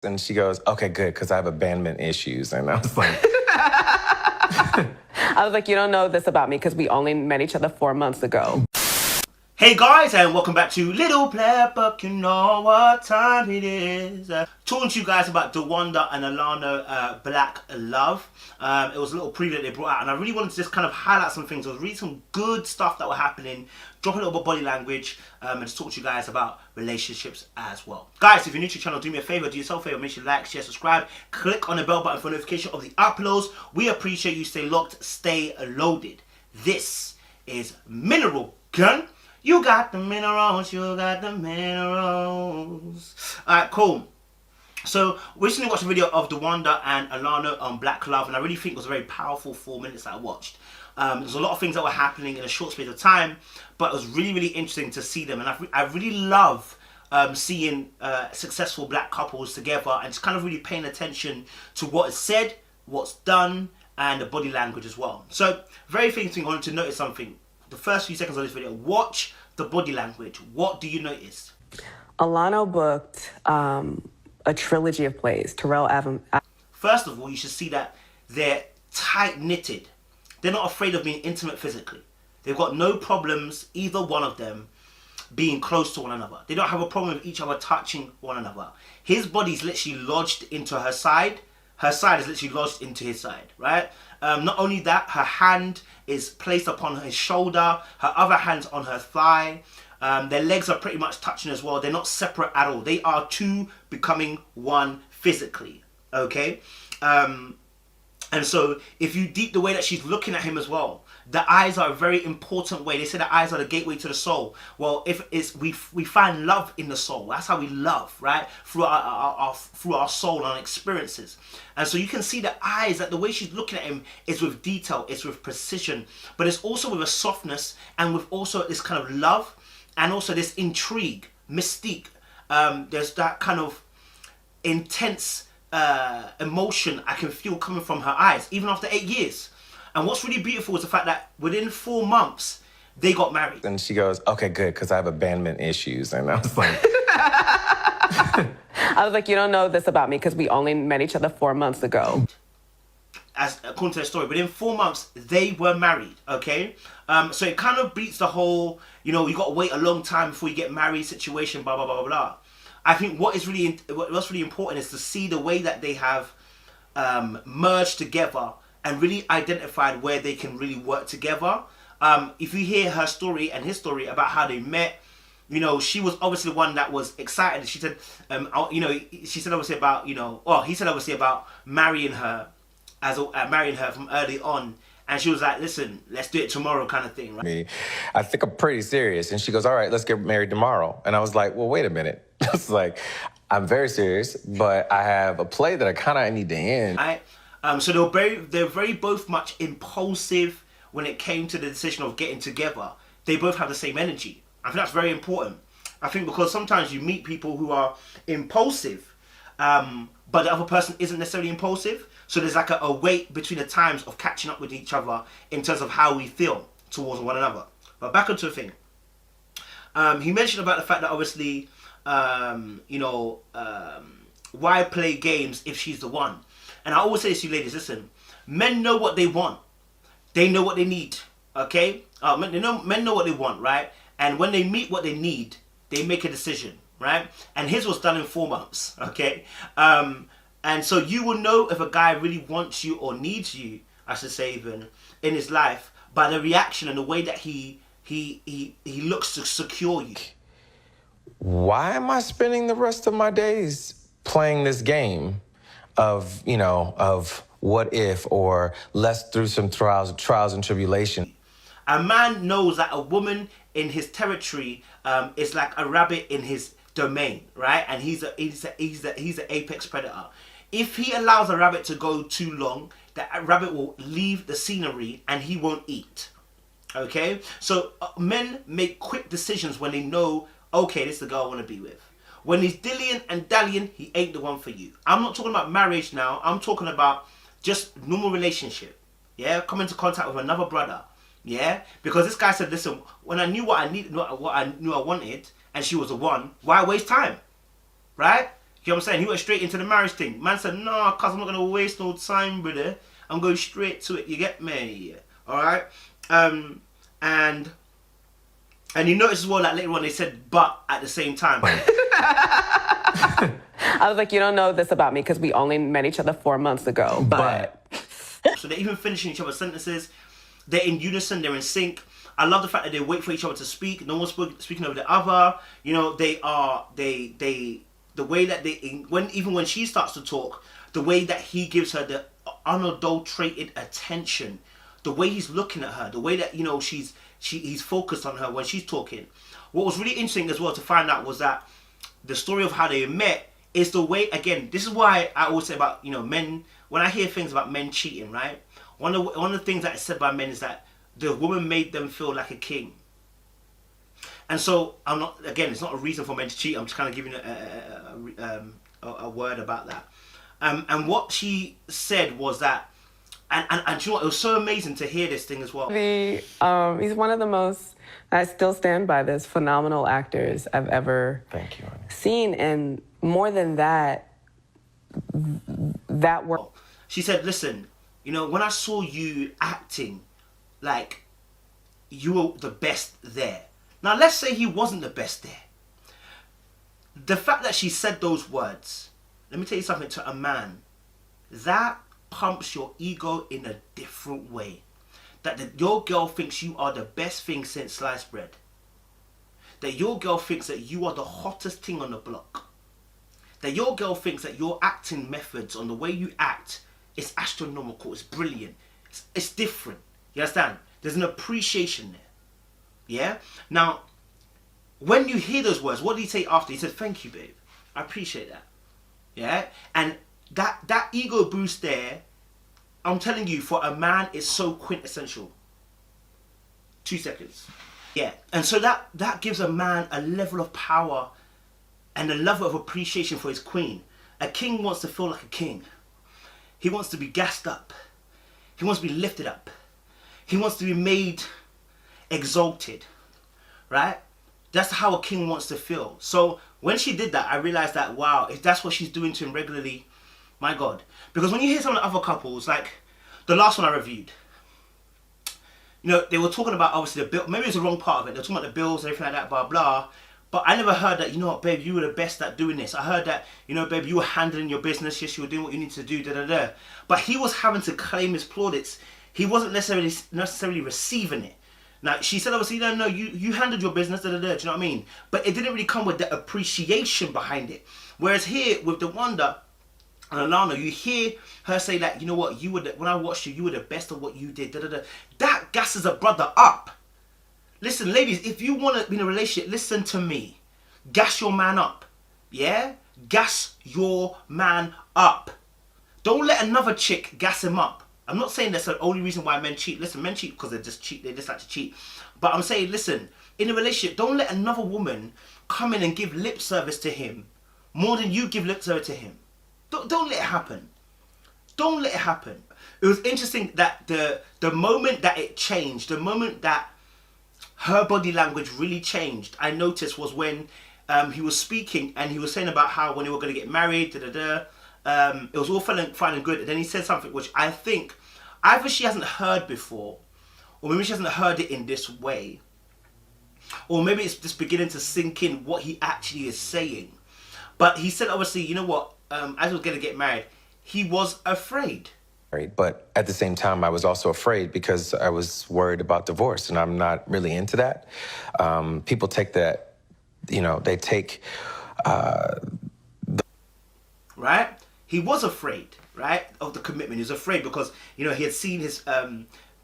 And she goes, okay, good, because I have abandonment issues. And I was like, I was like, you don't know this about me because we only met each other 4 months ago. Hey guys, and welcome back to Little Player Book. You know what time it is. Talking to you guys about DeWanda and Alana Black Love. It was a little preview that they brought out, and I really wanted to just kind of highlight some things. There was really some good stuff that were happening, drop a little bit of body language, and just talk to you guys about relationships as well. Guys, if you're new to the channel, do me a favor, do yourself a favor, make sure you like, share, subscribe, click on the bell button for notification of the uploads. We appreciate you. Stay locked, stay loaded. This is Mineral Gun. You got the minerals, you got the minerals. Alright, cool. So, recently watched a video of DeWanda and Alana on Black Love, and I really think it was a very powerful 4 minutes that I watched. There's a lot of things that were happening in a short space of time, but it was really, really interesting to see them. And I really love seeing successful black couples together and just kind of really paying attention to what is said, what's done, and the body language as well. So, very first thing I wanted to notice something. The first few seconds of this video, watch the body language. What do you notice? Alana booked a trilogy of plays. First of all, you should see that they're tight-knitted. They're not afraid of being intimate physically. They've got no problems, either one of them, being close to one another. They don't have a problem with each other touching one another. His body's literally lodged into her side. Her side is literally lodged into his side, right? Not only that, her hand is placed upon his shoulder, her other hand's on her thigh. Their legs are pretty much touching as well. They're not separate at all. They are two becoming one physically, okay? And so if you deep the way that she's looking at him as well, the eyes are a very important way. They say the eyes are the gateway to the soul. Well, if it's we find love in the soul. That's how we love, right? Through our soul and our experiences. And so you can see the eyes, that the way she's looking at him is with detail, it's with precision, but it's also with a softness and with also this kind of love and also this intrigue, mystique. There's that kind of intense emotion I can feel coming from her eyes, even after 8 years. And what's really beautiful is the fact that within 4 months, they got married. and she goes, okay, good, because I have abandonment issues. And I was like, I was like, you don't know this about me because we only met each other 4 months ago. As according to their story, within 4 months, they were married, okay? So it kind of beats the whole, you know, you got to wait a long time before you get married situation, blah, blah, blah, blah, blah. I think what's really important is to see the way that they have merged together and really identified where they can really work together. If you hear her story and his story about how they met, you know, she was obviously the one that was excited. She said, you know, she said obviously about, you know, well, he said obviously about marrying her from early on. And she was like, listen, let's do it tomorrow kind of thing, right? I think I'm pretty serious. And she goes, all right, let's get married tomorrow. And I was like, well, wait a minute. It's like, I'm very serious, but I have a play that I kind of need to end. Right? So they're very both much impulsive when it came to the decision of getting together. They both have the same energy. I think that's very important. I think because sometimes you meet people who are impulsive, but the other person isn't necessarily impulsive. So there's like a weight between the times of catching up with each other in terms of how we feel towards one another. But back onto the thing. He mentioned about the fact that obviously, you know, why play games if she's the one? And I always say this to you ladies, listen, men know what they want. They know what they need, okay? Men know what they want, right? And when they meet what they need, they make a decision, right? And his was done in 4 months, okay? And so you will know if a guy really wants you or needs you, I should say even, in his life by the reaction and the way that he looks to secure you. Why am I spending the rest of my days playing this game of, you know, of what if, or let's through some trials and tribulation? A man knows that a woman in his territory is like a rabbit in his domain, right? And he's an apex predator. If he allows a rabbit to go too long, that rabbit will leave the scenery and he won't eat. Okay? So men make quick decisions when they know, okay, this is the girl I want to be with. When he's dillying and dallying, he ain't the one for you. I'm not talking about marriage now. I'm talking about just normal relationship. Yeah? Come into contact with another brother. Yeah? Because this guy said, listen, when I knew what I needed, what I knew I wanted, and she was the one, why waste time? Right? You know what I'm saying? He went straight into the marriage thing. Man said, nah, cuz I'm not going to waste no time, brother. I'm going straight to it. You get me? Alright? And you notice as well that later on they said but at the same time. I was like, you don't know this about me because we only met each other 4 months ago. But So they're even finishing each other's sentences. They're in unison. They're in sync. I love the fact that they wait for each other to speak. No one's speaking over the other. You know, the way that even when she starts to talk, the way that he gives her the unadulterated attention, the way he's looking at her, the way that, you know, he's focused on her when she's talking. What was really interesting as well to find out was that the story of how they met is the way, again, this is why I always say about, you know, men, when I hear things about men cheating, right? One of the things that is said by men is that the woman made them feel like a king. And so, it's not a reason for men to cheat. I'm just kind of giving a word about that. And what she said was that, and you know what, it was so amazing to hear this thing as well. he's one of the most, I still stand by this, phenomenal actors I've ever seen. And more than that, that work. She said, listen, you know, when I saw you acting, like, you were the best there. Now, let's say he wasn't the best there. The fact that she said those words, let me tell you something, to a man, that pumps your ego in a different way. That your girl thinks you are the best thing since sliced bread. That your girl thinks that you are the hottest thing on the block. That your girl thinks that your acting methods on the way you act is astronomical, it's brilliant, it's different. You understand? There's an appreciation there. Yeah? Now, when you hear those words, what did he say after? He said, thank you, babe. I appreciate that. Yeah? And that ego boost there, I'm telling you, for a man, is so quintessential. 2 seconds. Yeah. And so that gives a man a level of power and a level of appreciation for his queen. A king wants to feel like a king. He wants to be gassed up. He wants to be lifted up. He wants to be made exalted. Right? That's how a king wants to feel. So when she did that, I realized that, wow, if that's what she's doing to him regularly, my God. Because when you hear some of the other couples, like the last one I reviewed, you know, they were talking about, obviously, the bill. Maybe it was the wrong part of it. They were talking about the bills and everything like that, blah, blah. But I never heard that, you know what, babe, you were the best at doing this. I heard that, you know, babe, you were handling your business. Yes, you were doing what you need to do, da, da, da. But he was having to claim his plaudits. He wasn't necessarily receiving it. Now, she said, obviously, no, you handled your business, da, da, da. Do you know what I mean? But it didn't really come with the appreciation behind it. Whereas here, with the Wanda and Alana, you hear her say that, you know what, when I watched you, you were the best of what you did, da, da, da. That gasses a brother up. Listen, ladies, if you want to be in a relationship, listen to me. Gas your man up. Yeah? Gas your man up. Don't let another chick gas him up. I'm not saying that's the only reason why men cheat. Listen, men cheat because they just like to cheat. But I'm saying, listen, in a relationship, don't let another woman come in and give lip service to him more than you give lip service to him. Don't let it happen. Don't let it happen. It was interesting that the moment that it changed, the moment that her body language really changed, I noticed was when he was speaking and he was saying about how when they were going to get married, it was all fine and good. And then he said something which I think either she hasn't heard before, or maybe she hasn't heard it in this way, or maybe it's just beginning to sink in what he actually is saying. But he said, obviously, you know what, as he was going to get married, he was afraid. But at the same time, I was also afraid because I was worried about divorce, and I'm not really into that. People take that, you know, they take... Right? He was afraid, right, of the commitment. He was afraid because, you know, he had seen his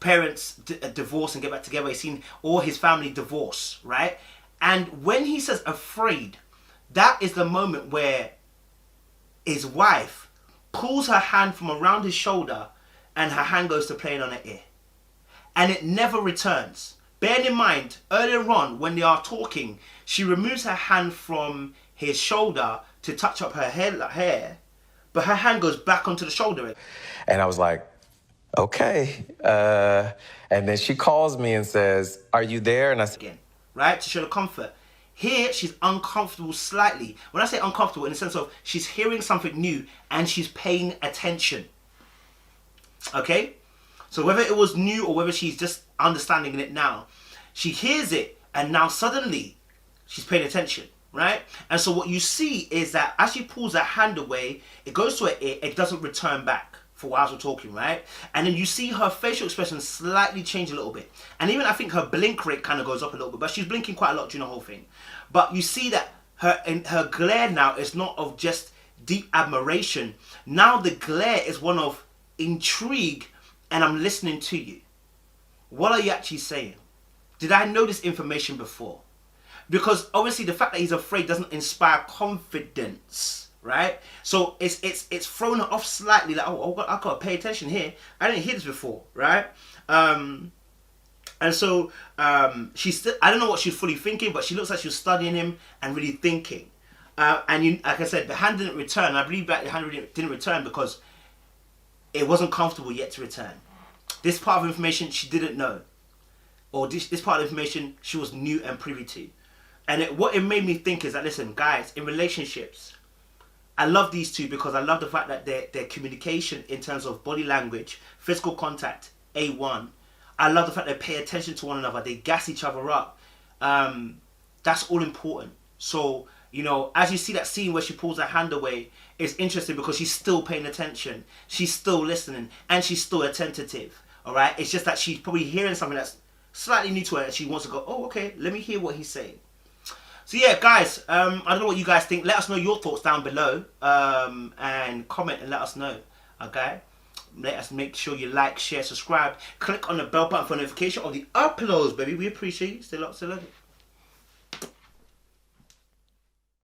parents divorce and get back together. He's seen all his family divorce, right? And when he says afraid, that is the moment where his wife pulls her hand from around his shoulder and her hand goes to playing on her ear. And it never returns. Bearing in mind, earlier on when they are talking, she removes her hand from his shoulder to touch up her hair, but her hand goes back onto the shoulder. And I was like, okay. And then she calls me and says, are you there? And I said, Again, right, to show the comfort. Here, she's uncomfortable slightly. When I say uncomfortable, in the sense of she's hearing something new and she's paying attention. Okay? So whether it was new or whether she's just understanding it now, she hears it and now suddenly she's paying attention, right? And so what you see is that as she pulls that hand away, it goes to her ear, it doesn't return back for while we're talking, right? And then you see her facial expression slightly change a little bit. And even I think her blink rate kind of goes up a little bit, but she's blinking quite a lot during the whole thing. But you see that her glare now is not of just deep admiration. Now the glare is one of intrigue, and I'm listening to you. What are you actually saying? Did I know this information before? Because obviously the fact that he's afraid doesn't inspire confidence, right? So it's thrown her off slightly, like, oh, I gotta pay attention here. I didn't hear this before, right? And so she's still, I don't know what she's fully thinking, but she looks like she was studying him and really thinking. And you, like I said, the hand didn't return. I believe that the hand didn't return because it wasn't comfortable yet to return. This part of information she didn't know. Or this part of information she was new and privy to. And what it made me think is that, listen, guys, in relationships, I love these two because I love the fact that their communication in terms of body language, physical contact, A1. I love the fact they pay attention to one another. They gas each other up. That's all important. So, you know, as you see that scene where she pulls her hand away, it's interesting because she's still paying attention. She's still listening. And she's still attentive. All right? It's just that she's probably hearing something that's slightly new to her. And she wants to go, oh, okay, let me hear what he's saying. So yeah, guys, I don't know what you guys think. Let us know your thoughts down below. And comment and let us know. Okay? Let us make sure you like, share, subscribe. Click on the bell button for notification of the uploads, baby. We appreciate you. Stay locked, stay loaded.